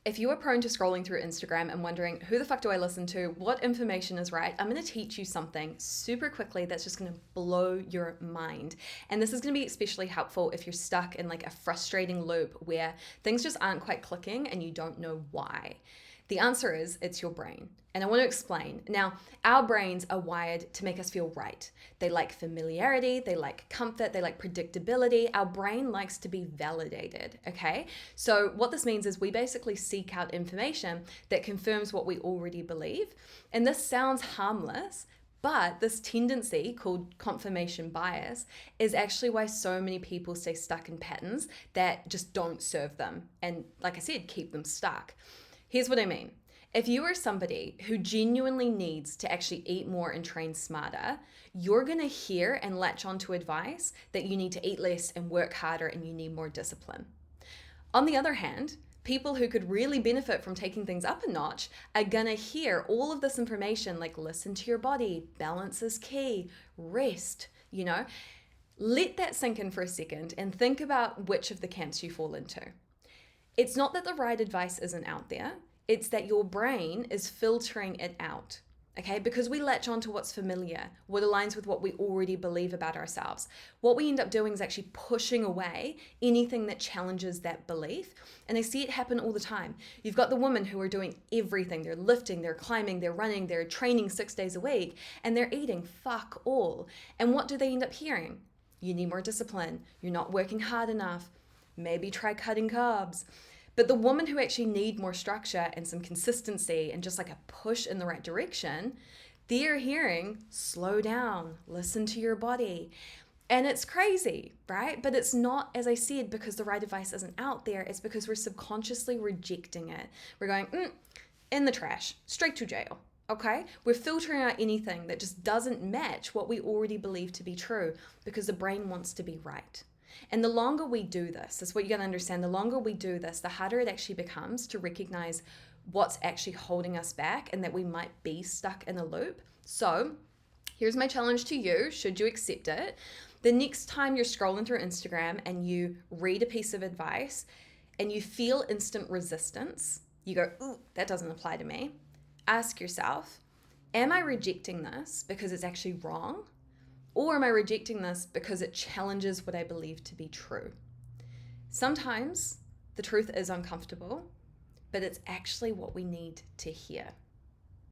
If you are prone to scrolling through Instagram and wondering, who the fuck do I listen to? What information is right? I'm going to teach you something super quickly that's just going to blow your mind. And this is going to be especially helpful if you're stuck in like a frustrating loop where things just aren't quite clicking and you don't know why. The answer is it's your brain. And I want to explain. Now, our brains are wired to make us feel right. They like familiarity, they like comfort, they like predictability. Our brain likes to be validated, okay? So what this means is we basically seek out information that confirms what we already believe. And this sounds harmless, but this tendency called confirmation bias is actually why so many people stay stuck in patterns that just don't serve them. And like I said, keep them stuck. Here's what I mean. If you are somebody who genuinely needs to actually eat more and train smarter, you're going to hear and latch onto advice that you need to eat less and work harder and you need more discipline. On the other hand, people who could really benefit from taking things up a notch are going to hear all of this information like listen to your body, balance is key, rest, Let that sink in for a second and think about which of the camps you fall into. It's not that the right advice isn't out there, it's that your brain is filtering it out, okay? Because we latch onto what's familiar, what aligns with what we already believe about ourselves. What we end up doing is actually pushing away anything that challenges that belief. And I see it happen all the time. You've got the women who are doing everything. They're lifting, they're climbing, they're running, they're training 6 days a week, and they're eating fuck all. And what do they end up hearing? You need more discipline. You're not working hard enough. Maybe try cutting carbs. But the women who actually need more structure and some consistency and just like a push in the right direction, they're hearing, slow down, listen to your body. And it's crazy, right? But it's not, as I said, because the right advice isn't out there. It's because we're subconsciously rejecting it. We're going, in the trash, straight to jail. Okay? We're filtering out anything that just doesn't match what we already believe to be true because the brain wants to be right. And the longer we do this, that's what you got to understand, the longer we do this, the harder it actually becomes to recognize what's actually holding us back and that we might be stuck in a loop. So here's my challenge to you, should you accept it. The next time you're scrolling through Instagram and you read a piece of advice and you feel instant resistance, you go, ooh, that doesn't apply to me. Ask yourself, am I rejecting this because it's actually wrong? Or am I rejecting this because it challenges what I believe to be true? Sometimes the truth is uncomfortable, but it's actually what we need to hear.